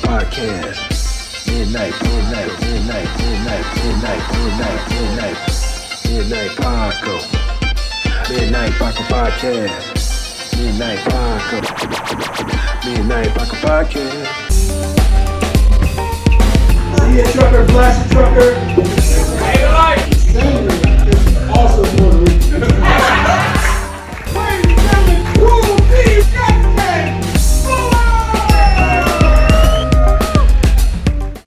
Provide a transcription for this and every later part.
Podcast. Midnight Paco. Midnight Paco Podcast. Midnight Paco Podcast. Yeah, trucker, blast trucker. Hey, light. Also Puerto Rican. Ladies and gentlemen, Cool Steve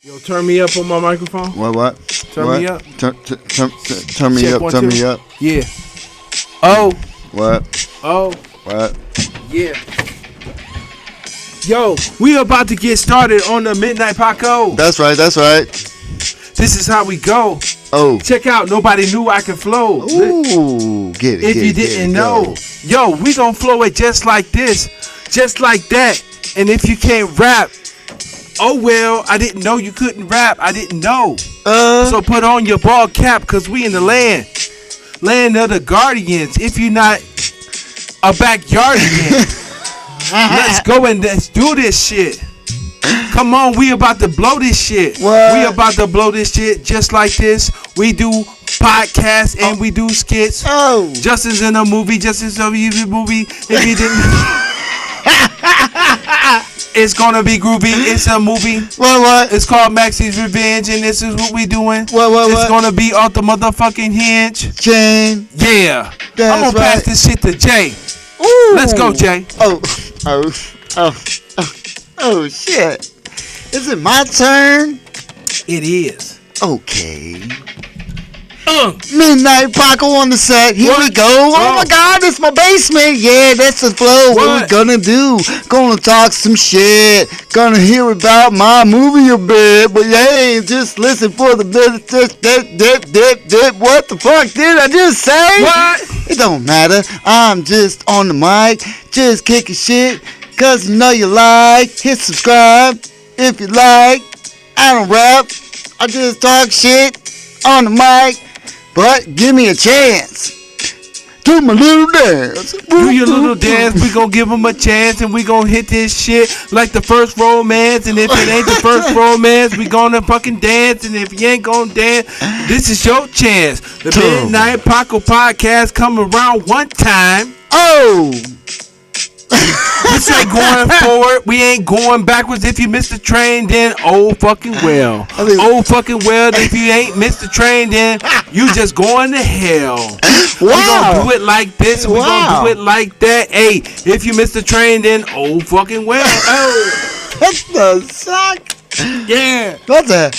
Yo, turn me up on my microphone. What? Turn me up. Turn me Check up. one, Turn two. me up. Yeah. Oh. What? Oh. What? Yeah. Yo, we about to get started on the Midnight Paco. That's right. This is how we go. Oh. Check out Nobody Knew I Could Flow. Ooh. Get it. If you didn't know. Go. Yo, we gonna flow it just like this. Just like that. And if you can't rap, oh well, I didn't know you couldn't rap. I didn't know. So put on your ball cap, cause we in the land of the guardians. If you're not a backyardian, let's go and let's do this shit. Come on, we about to blow this shit. What? We about to blow this shit just like this. We do podcasts and we do skits. Oh. Just as in a movie, just as a movie. If you didn't, it's gonna be groovy. It's a movie. What? It's called Maxi's Revenge, and this is what we doing. What? It's gonna be off the motherfucking hinge. Chain. Yeah. That's I'm gonna pass right. this shit to Jay. Ooh. Let's go, Jay. Oh, shit. Is it my turn? It is. Okay. Midnight Paco on the set. Here we What? go. Oh my God, it's my basement. Yeah, that's the flow. What we gonna do? Gonna talk some shit. Gonna hear about my movie a bit. But hey, just listen for the dip. What the fuck did I just say? What? It don't matter. I'm just on the mic, just kicking shit. Cause you know you like. Hit subscribe if you like. I don't rap. I just talk shit on the mic. But give me a chance. Do my little dance. Do your little dance. We gon' give them a chance, and we gon' hit this shit like the first romance. And if it ain't the first romance, we gonna fucking dance. And if you ain't gonna dance, this is your chance. The Midnight Paco Podcast come around one time. Oh. This ain't going forward. We ain't going backwards. If you missed the train, then oh fucking well. Oh fucking well. If you ain't missed the train, then you just going to hell. We gonna do it like this. We gonna do it like that. Hey, if you missed the train, then oh fucking well. Oh. That's the suck. Yeah. That's a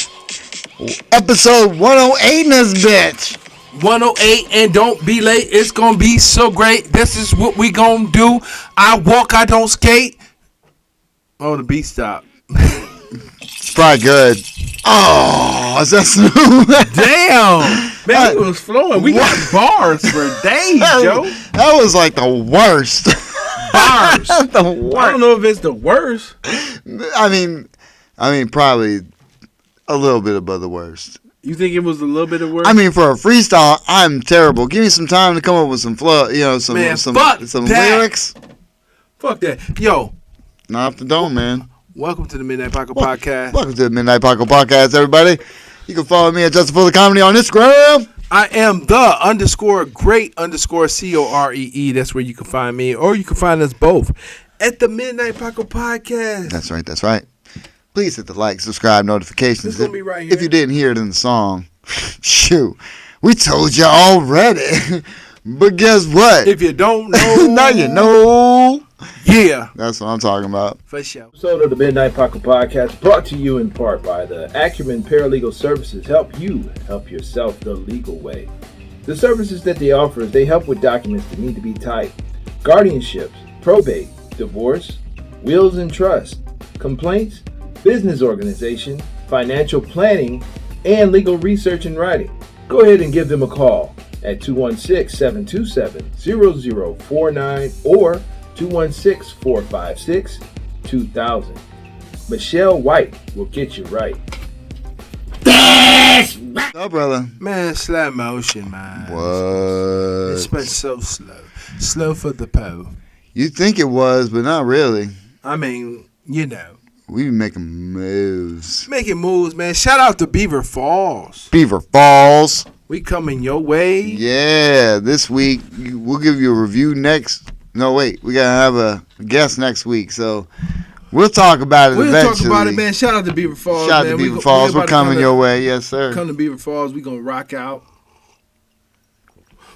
episode 108 in this bitch. 108, and don't be late. It's gonna be so great. This is what we gonna do. I walk, I don't skate. Oh, the beat stopped. It's probably good. Oh, is that smooth? Damn, man, it was flowing. We got bars for days, Joe. That was like the worst. Bars. The worst. I don't know if it's the worst. I mean, probably a little bit above the worst. You think it was a little bit of worse? I mean, for a freestyle, I'm terrible. Give me some time to come up with some flow, some lyrics. Fuck that. Yo. Not off the dome, man. Welcome to the Midnight Paco Podcast. Welcome to the Midnight Paco Podcast, everybody. You can follow me at Justin Fuller Comedy on Instagram. I am the _great_COREE. That's where you can find me, or you can find us both at the Midnight Paco Podcast. That's right. Please hit the like, subscribe, notifications. It's gonna be right here. If you didn't hear it in the song, shoot, we told you already. But guess what? If you don't know, now you know. Yeah. That's what I'm talking about. For sure. Episode of the Midnight Paco Podcast brought to you in part by the Acumen Paralegal Services. Help you help yourself the legal way. The services that they offer is they help with documents that need to be typed, guardianships, probate, divorce, wills and trust, complaints, business organization, financial planning, and legal research and writing. Go ahead and give them a call at 216-727-0049 or 216-456-2000. Michelle White will get you right. What's up, brother? Man, slow motion, man. What? It's been so slow. Slow for the po. You think it was, but not really. I mean, you know. We be making moves. Making moves, man. Shout out to Beaver Falls. Beaver Falls. We coming your way. Yeah, this week we'll give you a review next. No, wait, we gotta have a guest next week, so we'll talk about it eventually. We'll talk about it, man. Shout out to Beaver Falls. Shout out to Beaver Falls. We're coming your way, yes, sir. Come to Beaver Falls. We gonna rock out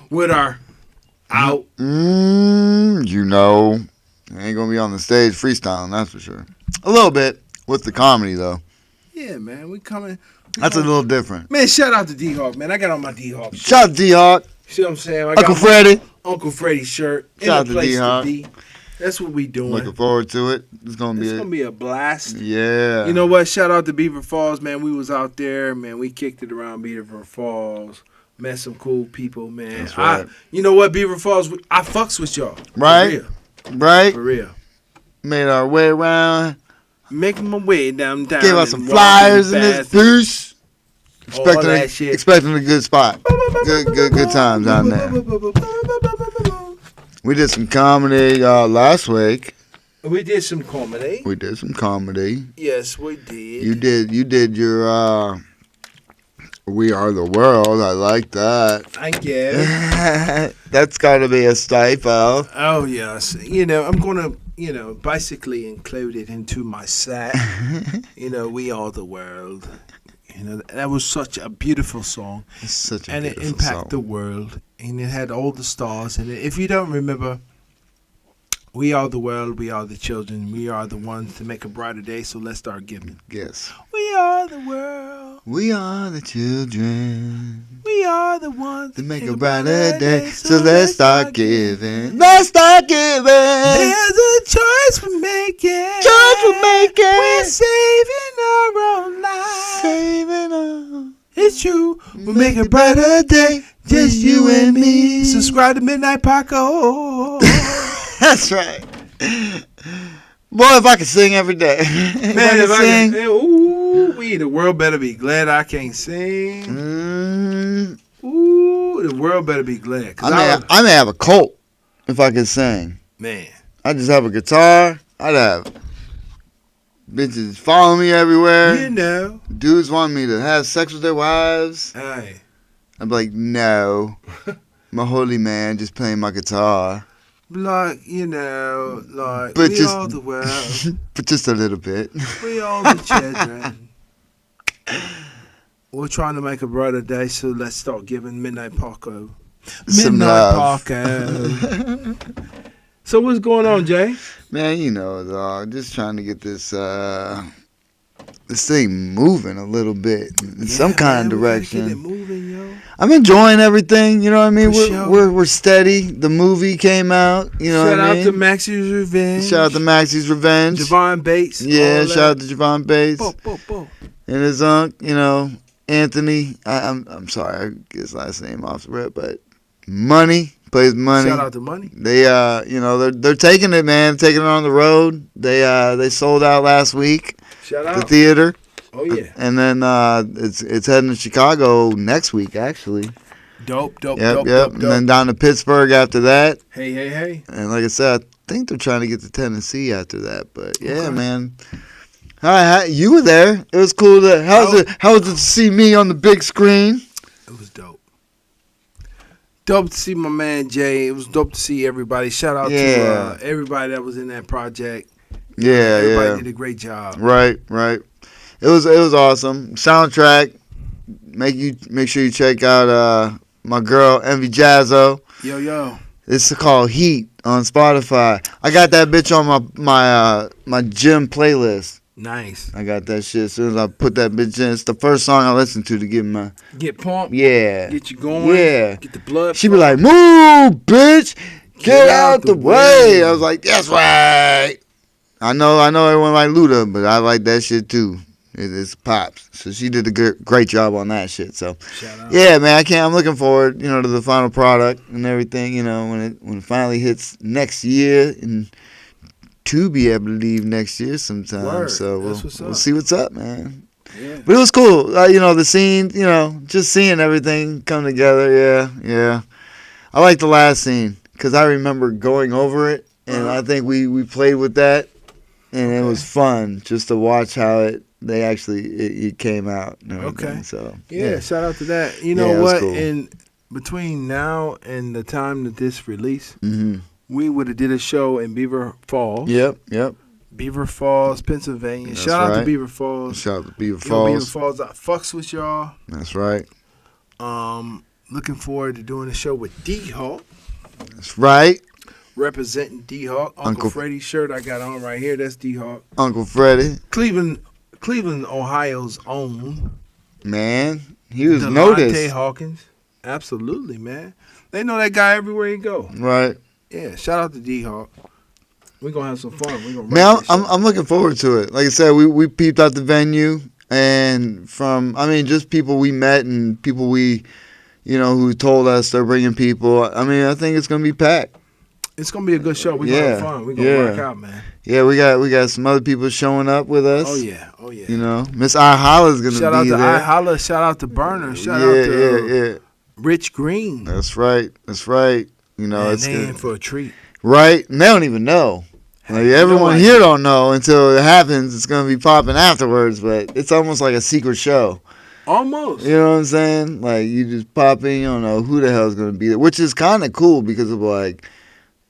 with our out. You know, I ain't gonna be on the stage freestyling, that's for sure. A little bit with the comedy though. Yeah, man, we coming. That's a little different. Man, shout out to D-Hawk, man. I got on my D-Hawk shirt. Shout out to D-Hawk. See what I'm saying? I Uncle Freddie. Uncle Freddie shirt. Shout out to D-Hawk. That's what we doing. Looking forward to it. It's gonna be a blast. Yeah. You know what? Shout out to Beaver Falls, man. We was out there, man. We kicked it around Beaver Falls. Met some cool people, man. That's right. You know what, Beaver Falls? I fucks with y'all. Right. For real. Right. For real. Made our way around. Making my way downtown. Gave us some flyers in this piece. Expecting a good spot. Good times down there. We did some comedy last week. We did some comedy. Yes, we did. You did your We Are the World. I like that. Thank you. That's gotta be a staple. Oh yes. You know, I'm gonna basically include it into my set. We are the world. That was such a beautiful song. It's such a and beautiful it impacted song. the world. And it had all the stars in it. If you don't remember, we are the world, we are the children, we are the ones to make a brighter day, so let's start giving. Yes. We are the world. We are the children. We are the ones to make a brighter day, so let's start giving. Let's start giving. There's a choice we're making. We're saving our own lives. It's true. We'll make a brighter day, just you and me. Subscribe to Midnight Paco. That's right. Boy, if I could sing every day. If I could sing. The world better be glad I can't sing. The world better be glad. I may have a cult if I could sing. Man. I just have a guitar. I'd have bitches follow me everywhere. Dudes want me to have sex with their wives. Aye. I'm like, no. I'm a holy man just playing my guitar. But we are the world. But just a little bit. We are the children. We're trying to make a brighter day, so let's start giving Midnight Paco. Paco. So what's going on, Jay? Man, dog. Just trying to get this this thing moving a little bit in some kind of direction. Get it moving, yo. I'm enjoying everything. You know what I mean? We're steady. The movie came out. You know what I mean? Shout out to Maxi's Revenge. Javon Bates. Yeah, shout out to Javon Bates. Bo. And his Anthony. I'm sorry, I get his last name off the rip, but Money plays Money. Shout out to Money. They they're taking it, man. Taking it on the road. They sold out last week. Shout out. The theater. Oh yeah. And then it's heading to Chicago next week, actually. Dope. Yep. And then down to Pittsburgh after that. Hey. And like I said, I think they're trying to get to Tennessee after that. But yeah, okay. Man. Hi, you were there. It was cool. How was it to see me on the big screen? It was dope. Dope to see my man Jay. It was dope to see everybody. Shout out to everybody that was in that project. Everybody did a great job. Right. It was awesome. Soundtrack. Make sure you check out my girl Envy Jazzo. Yo. It's called Heat on Spotify. I got that bitch on my gym playlist. Nice. I got that shit. As soon as I put that bitch in, it's the first song I listen to get pumped. Yeah. Get you going. Yeah. Get the blood. She be like, "Move, bitch, get out the way." I was like, "That's right." I know everyone like Luda, but I like that shit too. It's pops. So she did a great job on that shit. So shout out. Yeah, man, I'm looking forward, to the final product and everything. When it finally hits next year and to be able to leave next year sometime. Word. So we'll see what's up, man. Yeah. But it was cool. The scene, just seeing everything come together. Yeah. I like the last scene because I remember going over it, and I think we played with that and it was fun just to watch how it came out. And everything. Okay. So Yeah, shout out to that. You know it was what? cool. In between now and the time that this release, Mm-hmm. we would have did a show in Beaver Falls. Yep. Beaver Falls, Pennsylvania. That's Shout out to right. Beaver Falls. Shout out to Beaver You know, Beaver Falls. Falls, I fucks with y'all. That's right. Looking forward to doing a show with D-Hawk, That's right. representing D-Hawk. Uncle Freddie's shirt I got on right here, that's D-Hawk. Uncle Freddie. Cleveland, Ohio's own. Man, he was Delonte noticed. Hawkins. Absolutely, man. They know that guy everywhere he go. Right. Yeah, shout out to D-Hawk. We're going to have some fun. We're gonna Man, rock this shit. I'm looking forward to it. Like I said, we peeped out the venue, and just people we met and people who told us they're bringing people. I think it's gonna be packed. It's going to be a good show. We're going to have fun. We're going to rock out, man. Yeah, we got some other people showing up with us. Oh, yeah. You know, Miss I Holla's gonna Shout out be to there. I Holla. Shout out to Burner. Shout out to Yeah. Rich Green. That's right. You know, Man, it's they good. in for a treat. Right, and they don't even know. Like everyone here don't know until it happens. It's gonna be popping afterwards, but it's almost like a secret show. Almost. You know what I'm saying? Like you just pop in, you don't know who the hell's gonna be there, which is kind of cool because of like,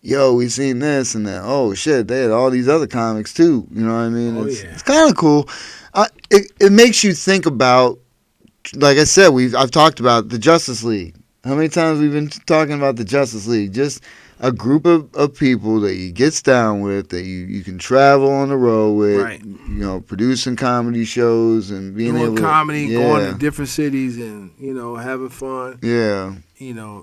yo, we seen this and then oh shit, they had all these other comics too. You know what I mean? Oh, It's kind of cool. It makes you think about, like I said, I've talked about the Justice League. How many times we've been talking about the Justice League? Just a group of people that you gets down with, that you can travel on the road with, Right. you know, producing comedy shows and being Doing able to, comedy, going to different cities and, having fun. Yeah.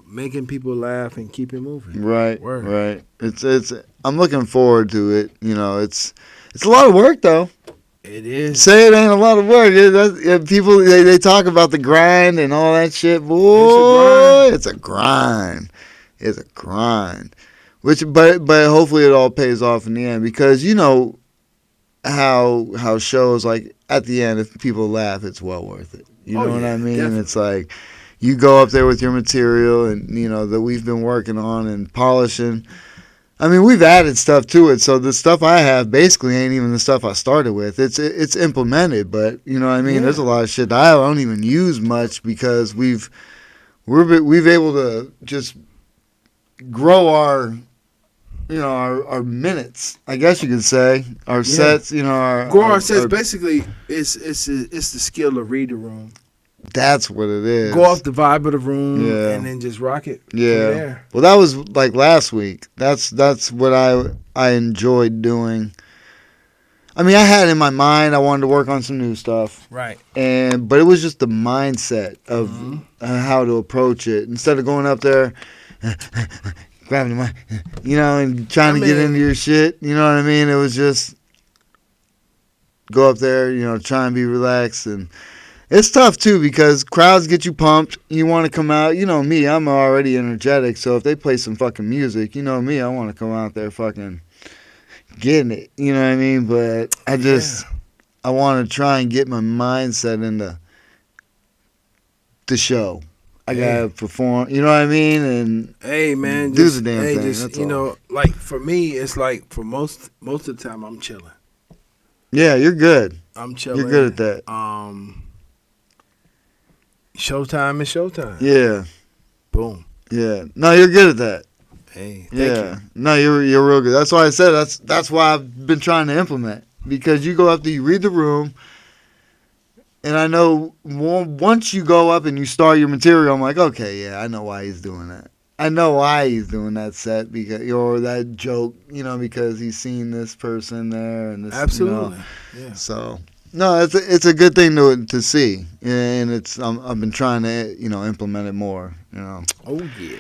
Making people laugh and keep it moving. Right. Word. Right. It's I'm looking forward to it. You know, it's a lot of work though. It is. Say it ain't a lot of work. People they talk about the grind and all that shit. Boy, it's a grind. It's a grind. But hopefully it all pays off in the end, because you know how shows, like at the end, if people laugh, it's well worth it. You know what I mean? Definitely. It's like you go up there with your material and that we've been working on and polishing. I mean, we've added stuff to it, so the stuff I have basically ain't even the stuff I started with. It's implemented, but you know what I mean. Yeah. There's a lot of shit that I don't even use much because we've able to just grow our minutes, I guess you could say, our sets. Grow our sets. Basically, it's the skill to read the room. That's what it is. Go off the vibe of the room, Yeah. and then just rock it. Yeah. From there. Well, that was like last week. That's what I enjoyed doing. I mean, I had in my mind I wanted to work on some new stuff, Right. but it was just the mindset of how to approach it instead of going up there, grabbing the mic, and trying to get into your shit. You know what I mean? It was just go up there, try and be relaxed. And it's tough too because crowds get you pumped. You want to come out. You know me, I'm already energetic. So if they play some fucking music, you know me, I want to come out there fucking getting it. You know what I mean? But I want to try and get my mindset into the show. I gotta perform. You know what I mean? And hey man, do the damn thing. Just, that's all. like for me, it's like for most of the time I'm chilling. Yeah, you're good. I'm chilling. You're good at that. Showtime is showtime. Yeah. Boom. Yeah. No, you're good at that. Hey, thank Yeah. you. No, you're real good. That's why I said that's why I've been trying to implement, because you go up there, you read the room, and I know once you go up and you start your material, I'm like, okay, yeah, I know why he's doing that. I know why he's doing that set or that joke, because he's seen this person there and this. Absolutely. Yeah. So no, it's a good thing to see, and I've been trying to implement it more. Oh yeah.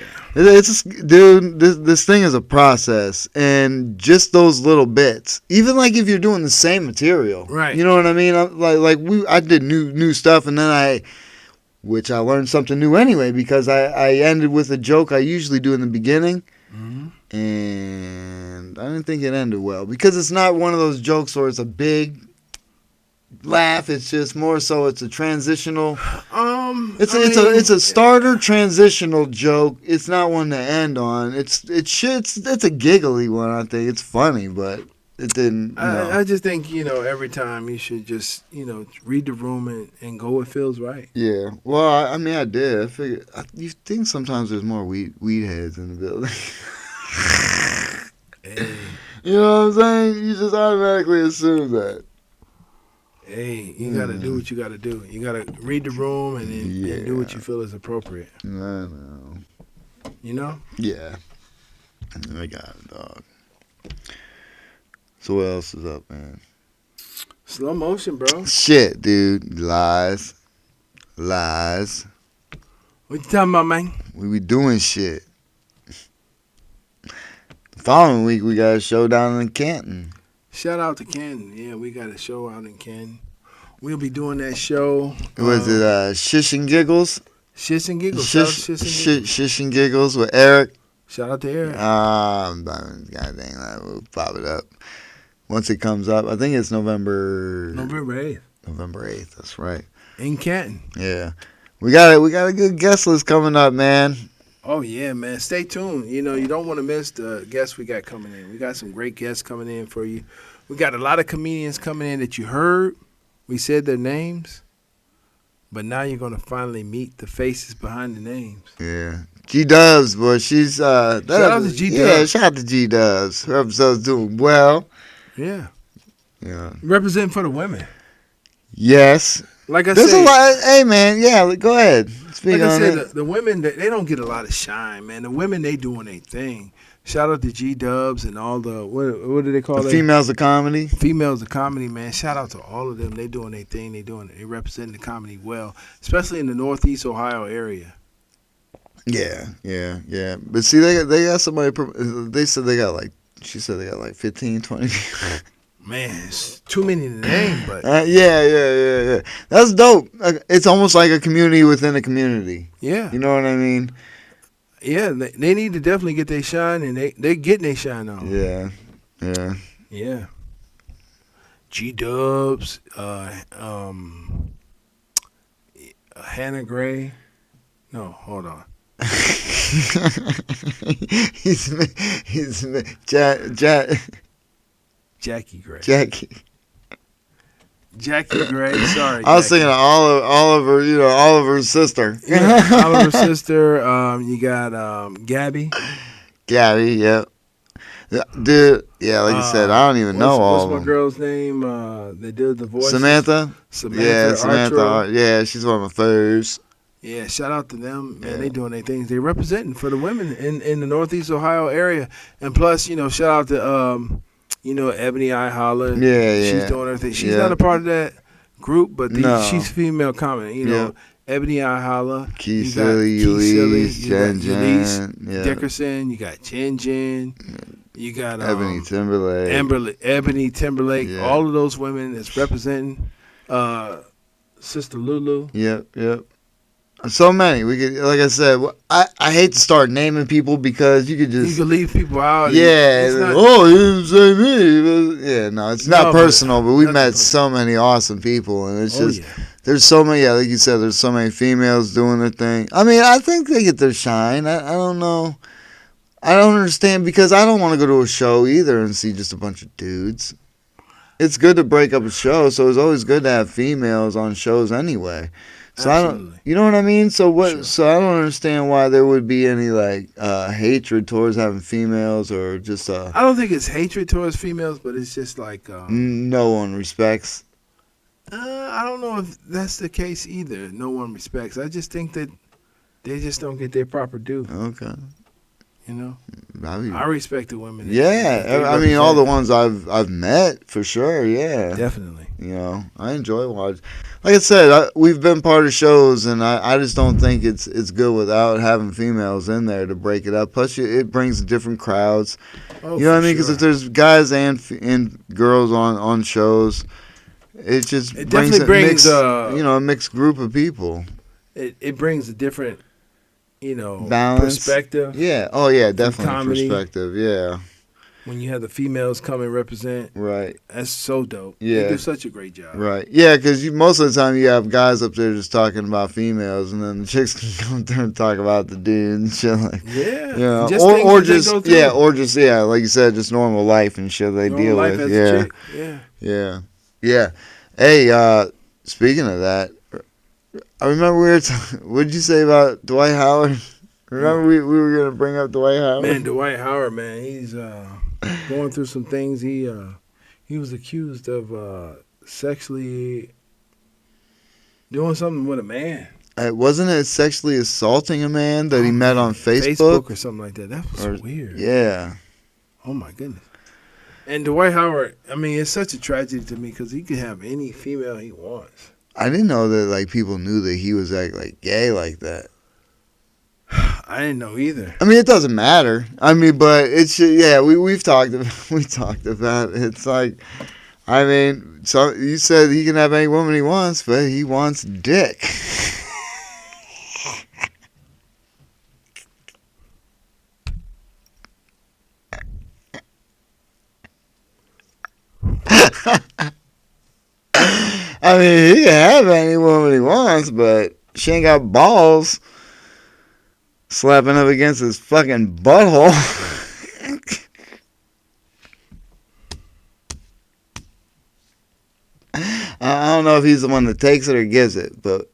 Dude, this thing is a process, and just those little bits. Even like if you're doing the same material, Right? You know what I mean? I did new stuff, and then which I learned something new anyway, because I ended with a joke I usually do in the beginning, and I didn't think it ended well because it's not one of those jokes where it's a big laugh. It's just more so it's a transitional. It's a starter transitional joke. It's not one to end on. It's a giggly one. I think it's funny, but it didn't. I just think every time you should just read the room and go what feels right. Yeah. Well, I mean, I did. I figured. You think sometimes there's more weed heads in the building. Hey. You know what I'm saying? You just automatically assume that. Hey, you gotta do what you gotta do. You gotta read the room and then and do what you feel is appropriate. I know. You know? Yeah. I got it, dog. So what else is up, man? Slow motion, bro. Shit, dude. Lies. What you talking about, man? We be doing shit. The following week, we got a show down in Canton. Shout out to Canton. Yeah, we got a show out in Canton. We'll be doing that show. Was it Shish and Giggles? Shish and Giggles. Shout out to Shish and Giggles. Shish and Giggles with Eric. Shout out to Eric. God dang, that will pop it up. Once it comes up, I think it's November 8th. November 8th, that's right. In Canton. Yeah. We got a good guest list coming up, man. Oh, yeah, man. Stay tuned. You don't want to miss the guests we got coming in. We got some great guests coming in for you. We got a lot of comedians coming in that you heard. We said their names. But now you're going to finally meet the faces behind the names. Yeah. G-Dubs, boy. She's... shout out to G-Dubs. Yeah, shout out to G-Dubs. Her episode's doing well. Yeah. Yeah. Representing for the women. Yes. Like I There's said, a lot. Hey, man. Yeah, go ahead. Speak like I on said, it. the women, they don't get a lot of shine, man. The women, they doing their thing. Shout out to G-Dubs and all the, what do they call The it? females of comedy. Females of comedy, man. Shout out to all of them. They doing their thing. They representing the comedy well, especially in the Northeast Ohio area. Yeah. But see, they got somebody, they said they got she said they got 15, 20 Man, it's too many to name, but yeah. That's dope. It's almost like a community within a community. yeah, You know what I mean? yeah, they need to definitely get their shine, and they getting their shine on. Yeah. G-Dubs, Hannah Gray. No, hold on. he's Jackie Gray. Jackie Gray. Sorry. I was thinking of Oliver, Oliver's sister. Yeah, Oliver's sister. You got Gabby. Yep. Dude, yeah, like you said, I don't even know all what's of my them. girl's name? They did the voice. Samantha? Yeah, Samantha. Archer. Yeah, she's one of my favorites. Yeah, shout out to them, man. Yeah. They doing their things. They representing for the women in the Northeast Ohio area, and plus, shout out to Ebony I Holler. Yeah. She's doing her thing. She's not a part of that group, but she's female comedy. Ebony I Holler. Key Silly, Elise, Jen, Dickerson. You got Jen. You got Ebony Timberlake. Ebony Timberlake. Yeah. All of those women that's representing Sister Lulu. Yep. So many. We could, like I said, I hate to start naming people because you could leave people out. Yeah. You didn't say me. Yeah, no, it's not personal, but we met so many awesome people, and it's just there's so many. Yeah, like you said, there's so many females doing their thing. I mean, I think they get their shine. I don't know. I don't understand because I don't want to go to a show either and see just a bunch of dudes. It's good to break up a show, so it's always good to have females on shows anyway. So Absolutely. You know what I mean? So what? Sure. So I don't understand why there would be any hatred towards having females or just. I don't think it's hatred towards females, but it's just like no one respects. I don't know if that's the case either. No one respects. I just think that they just don't get their proper due. Okay. I respect the women. Yeah, I mean all the ones I've met for sure. Yeah, definitely. I enjoy watching. Like I said, we've been part of shows, and I just don't think it's good without having females in there to break it up. Plus, it brings different crowds. Oh, you know what I mean? Because sure. if there's guys and girls on shows, it definitely brings a mixed group of people. It brings a different, balance, perspective. Yeah. Oh yeah, definitely comedy. perspective. Yeah. When you have the females come and represent. Right. That's so dope. Yeah. They do such a great job. Right. Yeah, because most of the time you have guys up there just talking about females, and then the chicks can come up there and talk about the dude and shit like. Yeah. You know, Just or things that they go through. like you said, just normal life and shit they Normal deal life with. as a chick. Yeah. Yeah. Yeah. Hey, speaking of that, I remember what did you say about Dwight Howard? Remember we were gonna bring up Dwight Howard? Man, Dwight Howard, man, he's going through some things. He was accused of sexually doing something with a man. Wasn't it sexually assaulting a man that he met on Facebook? Or something like that. That was weird. Yeah. Oh my goodness. And Dwight Howard, I mean, it's such a tragedy to me because he can have any female he wants. I didn't know that like people knew that he was like gay like that. I didn't know either. I mean, it doesn't matter. I mean, but it's we've talked about it. It's like, I mean, so you said he can have any woman he wants, but he wants dick. I mean, he can have any woman he wants, but she ain't got balls slapping up against his fucking butthole. I don't know if he's the one that takes it or gives it, but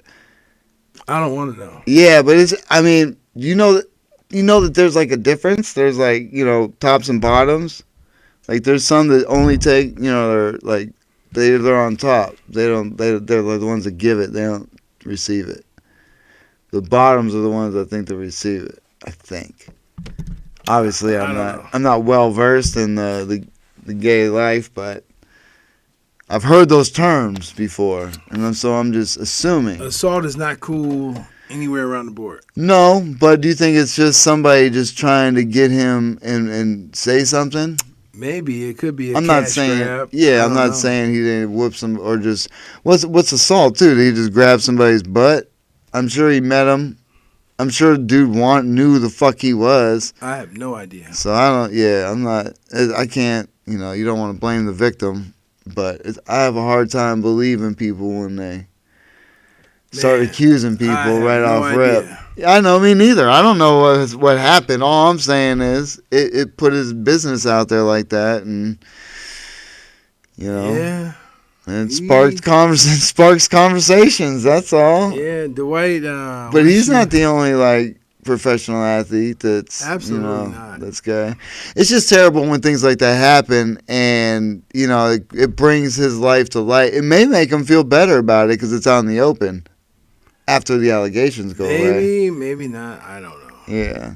I don't want to know. Yeah, but it's. I mean, you know that there's like a difference. There's like tops and bottoms. Like there's some that only take they're like they're on top. They're the ones that give it. They don't receive it. The bottoms are the ones that think they receive it. I think. Obviously, I'm not well versed in the gay life, but I've heard those terms before, and so I'm just assuming. Assault is not cool anywhere around the board. No, but do you think it's just somebody just trying to get him and say something? Maybe it could be. I'm not saying. Grab. Yeah, I'm not saying he didn't whoop some or just what's assault too? Did he just grab somebody's butt? I'm sure he met him. I'm sure the dude knew who the fuck he was. I have no idea. So I don't. Yeah, I'm not. I can't. You don't want to blame the victim, but I have a hard time believing people when they start accusing people right off rip. I know, me neither. I don't know what happened. All I'm saying is it put his business out there like that, and yeah, and it sparks conversations. That's all. Yeah, Dwight. But he's not the only like professional athlete that's absolutely not. That's gay. It's just terrible when things like that happen, and it brings his life to light. It may make him feel better about it because it's out in the open. After the allegations go away. Maybe not. I don't know. Yeah.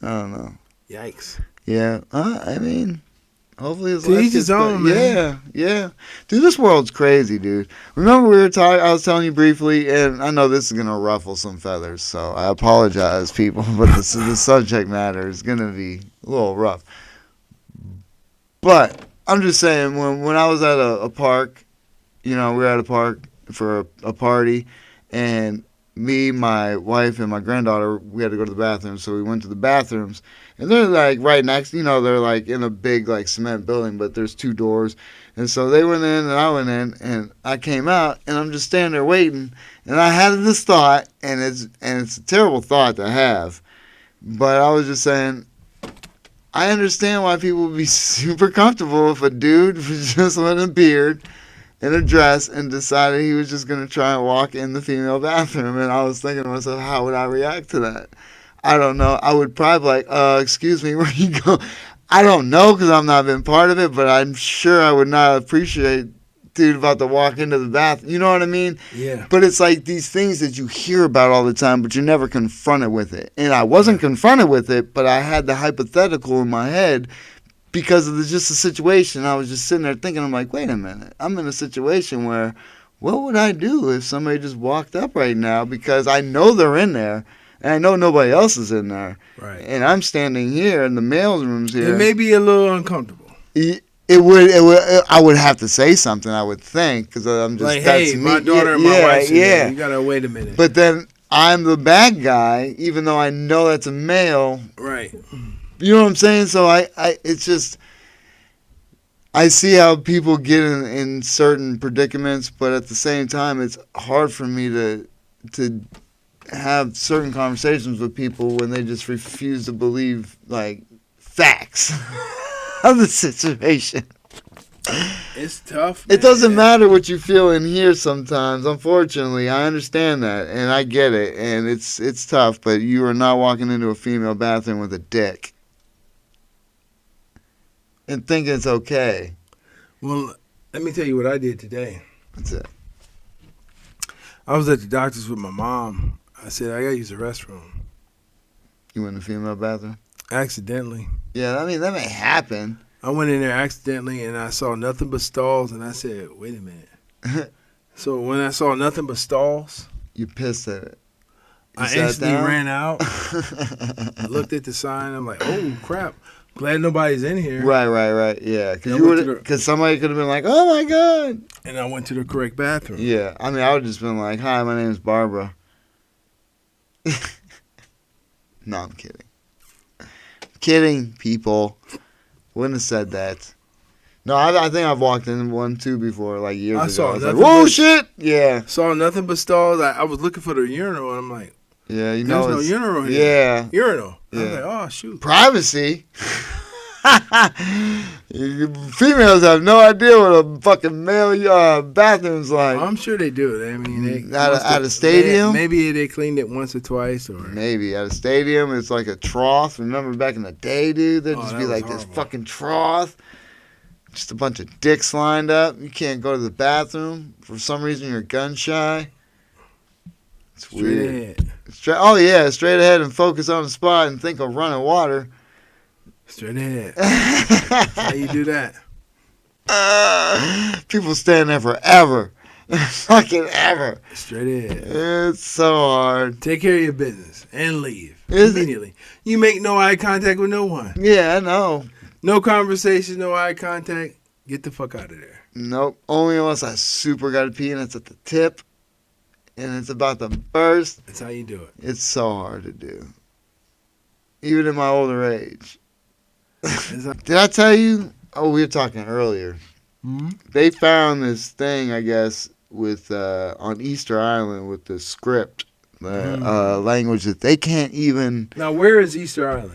I don't know. Yikes. Yeah. I mean, hopefully his life gets his own, man. Yeah. Dude, this world's crazy, dude. Remember we were talking, I was telling you briefly, and I know this is going to ruffle some feathers, so I apologize, people, but the subject matter is going to be a little rough. But I'm just saying, when I was at a park, we were at a park for a party, and me, my wife, and my granddaughter, we had to go to the bathroom, so we went to the bathrooms, and they're like right next, they're like in a big like cement building, but there's two doors, and so they went in and I went in, and I came out, and I'm just standing there waiting, and I had this thought, and it's a terrible thought to have, but I was just saying, I understand why people would be super comfortable if a dude was just with a beard in a dress and decided he was just going to try and walk in the female bathroom. And I was thinking to myself, how would I react to that? I don't know. I would probably excuse me, where you go? I don't know because I've not been part of it, but I'm sure I would not appreciate dude about to walk into the bathroom. You know what I mean? Yeah. But it's like these things that you hear about all the time, but you're never confronted with it. And I wasn't confronted with it, but I had the hypothetical in my head because of just the situation. I was just sitting there thinking, I'm like, wait a minute. I'm in a situation where, what would I do if somebody just walked up right now? Because I know they're in there, and I know nobody else is in there. Right. And I'm standing here, and the mail room's here. It may be a little uncomfortable. It would. I would have to say something, I would think, because I'm just like, hey, my daughter and my wife's in there. You gotta wait a minute. But then I'm the bad guy, even though I know that's a male. Right. You know what I'm saying? So it's just, I see how people get in certain predicaments, but at the same time, it's hard for me to have certain conversations with people when they just refuse to believe, like, facts of the situation. It's tough, man. It doesn't matter what you feel in here sometimes. Unfortunately, I understand that, and I get it, and it's tough, but you are not walking into a female bathroom with a dick and thinking it's okay. Well, let me tell you what I did today. What's that? I was at the doctor's with my mom. I said, I got to use the restroom. You went in the female bathroom? Accidentally. Yeah, I mean, that may happen. I went in there accidentally, and I saw nothing but stalls, and I said, wait a minute. So when I saw nothing but stalls, You pissed at it. I instantly ran out. I looked at the sign. I'm like, oh, crap. Glad nobody's in here. Right. Yeah, because somebody could have been like, "Oh my god!" And I went to the correct bathroom. Yeah, I mean, I would have just been like, "Hi, my name is Barbara." No, I'm kidding. Kidding, people. Wouldn't have said that. No, I think I've walked in one too before, like years ago. I saw was like, nothing "Whoa, but- shit!" Yeah, Saw nothing but stalls. I was looking for the urinal, and I'm like, yeah, you know, there's no urinal here. Yeah, Urinal. I was Yeah. like, oh, shoot. privacy. Females have no idea what a fucking male bathroom's like. I'm sure they do. I mean, they At a stadium? Maybe they cleaned it once or twice, or Maybe at a stadium, it's like a trough. Remember back in the day, dude? There'd just that be was like this horrible. fucking trough, just a bunch of dicks lined up. You can't go to the bathroom for some reason. You're gun shy. It's straight weird. ahead. Oh yeah, straight ahead and focus on the spot and think of running water. Straight ahead. How you do that? People stand there forever, fucking ever. Straight ahead. It's so hard. Take care of your business and leave Is it? immediately. You make no eye contact with no one. Yeah, I know. No conversation, no eye contact. Get the fuck out of there. Nope. Only unless I super got to pee and it's at the tip and it's about to burst. That's how you do it. It's so hard to do. Even in my older age. Did I tell you? Oh, we were talking earlier. Mm-hmm. They found this thing, I guess, with on Easter Island with the script, language that they can't even. Now, where is Easter Island?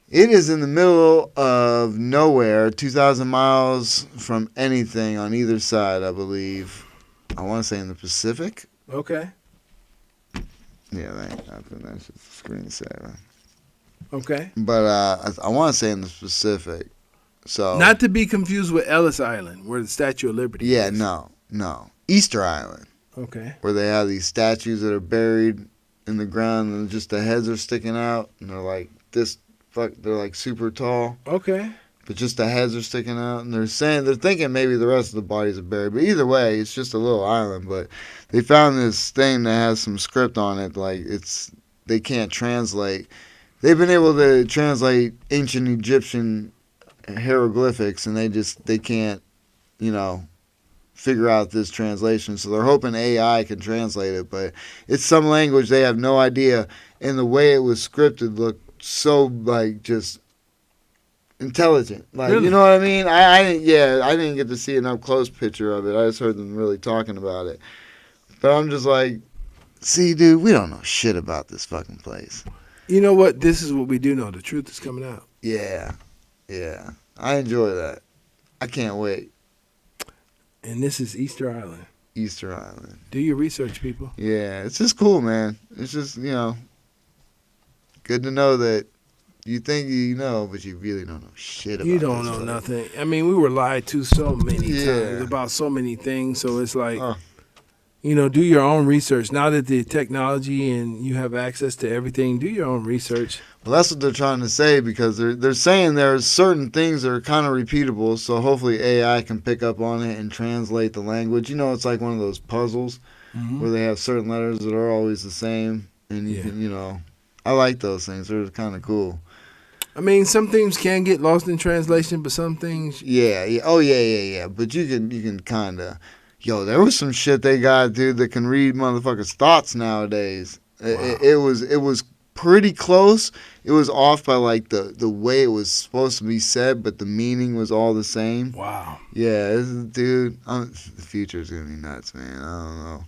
It is in the middle of nowhere, 2,000 miles from anything on either side, I believe. I want to say in the Pacific. Okay. Yeah, that ain't nothing. That's just a screensaver. Okay. But I want to say in the Pacific. So Not to be confused with Ellis Island, where the Statue of Liberty yeah, is. no. Easter Island, Okay. where they have these statues that are buried in the ground and just the heads are sticking out and they're like they're like super tall, Okay. but just the heads are sticking out and they're thinking maybe the rest of the bodies are buried, but either way, it's just a little island. But they found this thing that has some script on it, like they can't translate. They've been able to translate ancient Egyptian hieroglyphics, and they can't, figure out this translation. So they're hoping AI can translate it, but it's some language they have no idea. And the way it was scripted looked so like just intelligent. Like, Really? you know what I mean? I didn't get to see an up close picture of it. I just heard them really talking about it. But I'm just like, see, dude, we don't know shit about this fucking place. You know what? This is what we do know. The truth is coming out. Yeah. I enjoy that. I can't wait. And this is Easter Island. Easter Island. Do your research, people. Yeah, it's just cool, man. It's just, good to know that you think you know, but you really don't know shit about it. You don't know nothing. I mean, we were lied to so many times about so many things. So it's like, do your own research. Now that the technology and you have access to everything, do your own research. Well, that's what they're trying to say, because they're saying there's certain things that are kind of repeatable, so hopefully AI can pick up on it and translate the language. It's like one of those puzzles where they have certain letters that are always the same, and you can, I like those things. They're kind of cool. I mean, some things can get lost in translation, but some things... Yeah. Oh, yeah. But you can kind of... Yo, there was some shit they got, dude, that can read motherfuckers' thoughts nowadays. Wow. It was pretty close. It was off by like the way it was supposed to be said, but the meaning was all the same. Wow. Yeah, dude, the future is gonna be nuts, man. I don't know.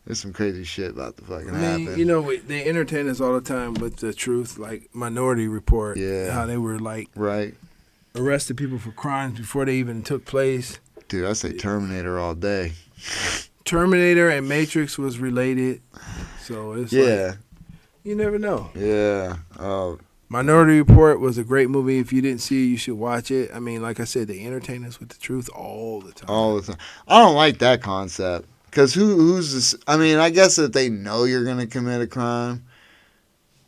There's some crazy shit about to fucking happen. You know, they entertain us all the time with the truth, like Minority Report. Yeah. How they were like arrested people for crimes before they even took place. Dude, I say Terminator all day. Terminator and Matrix was related, so it's like, you never know. Yeah. Minority Report was a great movie. If you didn't see it, you should watch it. I mean, like I said, they entertain us with the truth all the time. All the time. I don't like that concept. Because who's this? I mean, I guess that they know you're going to commit a crime.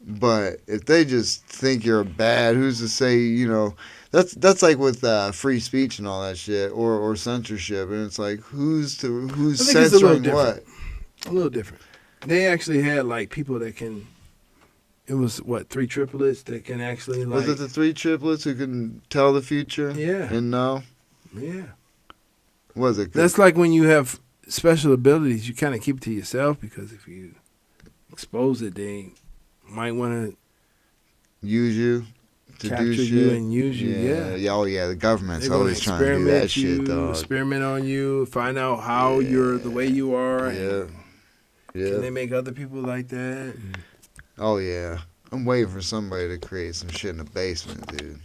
But if they just think you're bad, who's to say, you know, that's like with free speech and all that shit, or censorship. And it's like, who's censoring what? A little different. They actually had like people that can. It was what, 3 triplets that can actually like. Was it the 3 triplets who can tell the future? Yeah. And know? Yeah. Was it? That's like when you have special abilities, you kind of keep it to yourself, because if you expose it, they might want to use you to capture do shit. you and use you. Yeah. Oh yeah, the government's They're always trying to do that shit, dog. Experiment on you, find out how you're the way you are. Yeah. Can they make other people like that? Oh yeah, I'm waiting for somebody to create some shit in the basement, dude.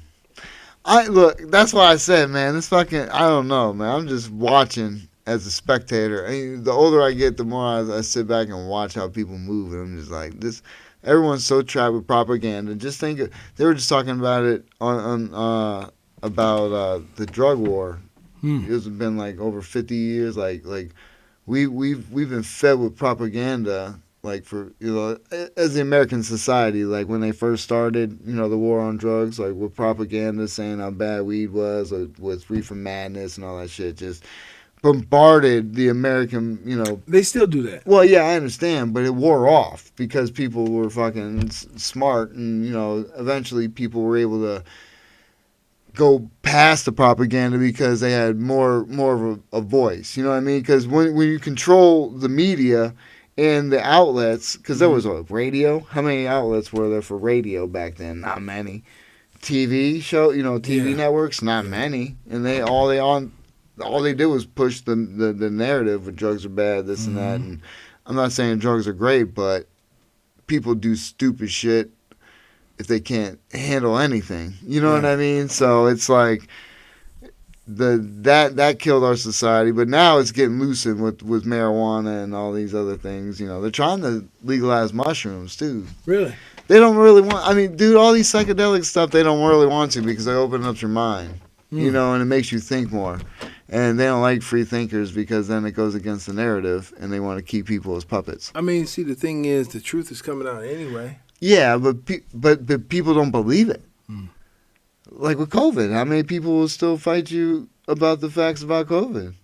Look, that's why I said, man, this fucking, I don't know, man. I'm just watching as a spectator. I mean, the older I get, the more I sit back and watch how people move, and I'm just like, this. Everyone's so trapped with propaganda. Just think, they were just talking about it about the drug war. It's been like over 50 years. Like we've been fed with propaganda. Like for, you know, as the American society, like when they first started, you know, the war on drugs, like with propaganda saying how bad weed was, or with reefer madness and all that shit, just bombarded the American, you know. They still do that. Well, yeah, I understand, but it wore off because people were fucking smart, and, you know, eventually people were able to go past the propaganda because they had more of a voice. You know what I mean? Because when you control the media and the outlets, because there was a radio. How many outlets were there for radio back then? Not many. TV show, you know, TV networks, not many. And all they did was push the narrative of drugs are bad, this and that. And I'm not saying drugs are great, but people do stupid shit if they can't handle anything. You know what I mean? So it's like that killed our society, but now it's getting loosened with marijuana and all these other things. You know, they're trying to legalize mushrooms too. Really? They don't really want. I mean, dude, all these psychedelic stuff they don't really want to, because they open up your mind. You know, and it makes you think more. And they don't like free thinkers because then it goes against the narrative, and they want to keep people as puppets. I mean, see, the thing is, the truth is coming out anyway. Yeah, but people don't believe it. Like with COVID, how many people will still fight you about the facts about COVID?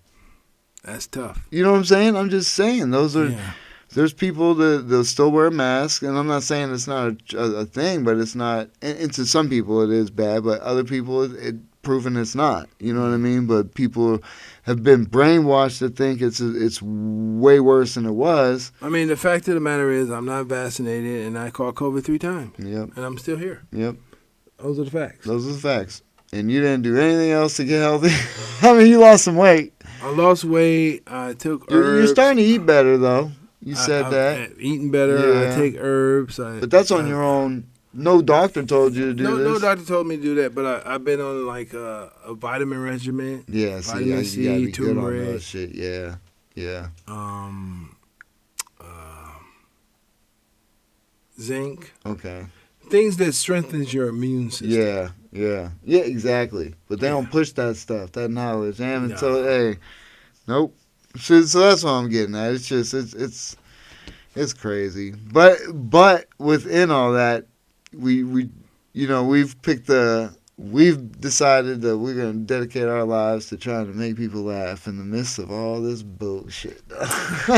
That's tough. You know what I'm saying? I'm just saying those are. Yeah. There's people they'll still wear a mask, and I'm not saying it's not a thing, but it's not. And to some people it is bad, but other people it proven it's not. You know what I mean? But people have been brainwashed to think it's way worse than it was. I mean, the fact of the matter is, I'm not vaccinated, and I caught COVID 3 times. Yep. And I'm still here. Yep. Those are the facts. Those are the facts. And you didn't do anything else to get healthy. I mean, you lost some weight. I lost weight. I took herbs. You're starting to eat better, though. You said that. Eating better. Yeah. I take herbs. But that's on your own. No doctor told you to do this. No doctor told me to do that, but I've been on like a vitamin regimen. Yeah, vitamin C, you gotta be turmeric. good on that shit. Yeah. Zinc. Okay. Things that strengthens your immune system. Yeah, exactly. But they don't push that stuff, that knowledge. And so, hey, nope. So that's what I'm getting at. It's just, it's crazy. But within all that, we've decided that we're going to dedicate our lives to trying to make people laugh in the midst of all this bullshit.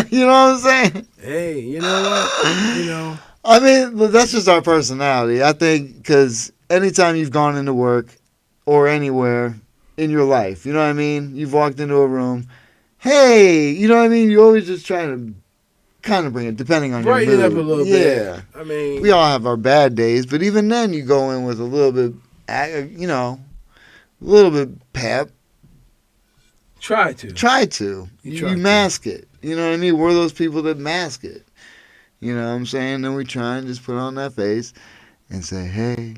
You know what I'm saying? Hey, you know what? You know. I mean, that's just our personality. I think because anytime you've gone into work or anywhere in your life, you know what I mean? You've walked into a room. Hey, you know what I mean? You're always just trying to kind of bring it, depending on Brighten your it mood. up a little Yeah. bit. I mean, We all have our bad days, but even then you go in with a little bit, a little bit pep. try to. Try to. You You try to. mask it. You know what I mean? We're those people that mask it. You know what I'm saying? Then we try and just put on that face and say, hey.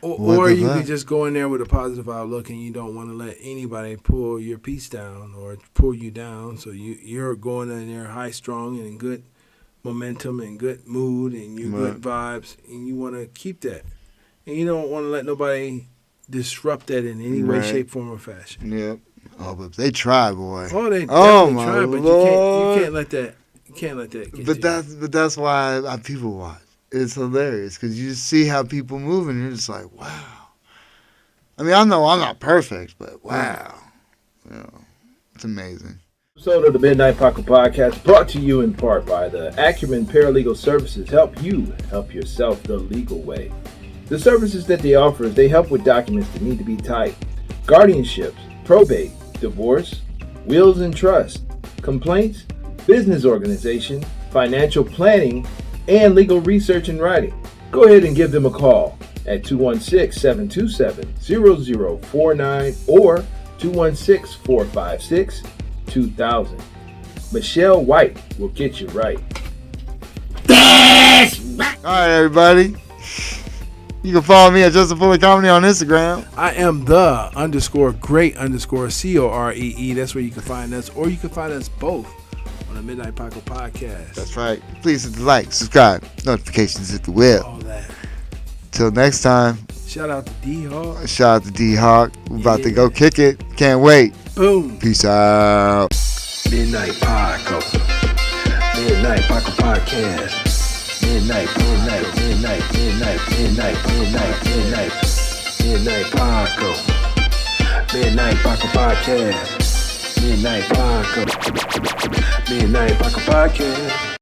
What Or the you fuck? could just go in there with a positive outlook, and you don't want to let anybody pull your piece down or pull you down. So you're going in there high strong and in good momentum and good mood and you good vibes, and you want to keep that. And you don't want to let nobody disrupt that in any way, Right. shape, form, or fashion. Yep. Oh, but they try, boy. Oh, they Oh, definitely my try, but Lord. you can't let that. You can't let that get But that's why people watch. It's hilarious because you just see how people move and you're just like, wow. I mean, I know I'm not perfect, but wow. You know, it's amazing. Episode of the Midnight Paco Podcast brought to you in part by the Acumen Paralegal Services help you help yourself the legal way. The services that they offer is they help with documents that need to be typed, guardianships, probate, divorce, wills and trust, complaints, business organization, financial planning, and legal research and writing. Go ahead and give them a call at 216-727-0049 or 216-456-2000. Michelle White will get you right. All right, everybody. You can follow me at Justin Fuller Comedy on Instagram. I am the _great_COREE. That's where you can find us, or you can find us both on the Midnight Paco Podcast. That's right. Please hit the like, subscribe, notifications if you will. All that. Till next time, Shout out to D-Hawk. shout out to D-Hawk. We're about to go kick it. Can't wait. Boom. Peace out. Midnight Paco. Midnight Paco Podcast. Midnight Paco. Midnight Paco. Midnight Paco Podcast. Midnight Paco. Midnight Paco Podcast.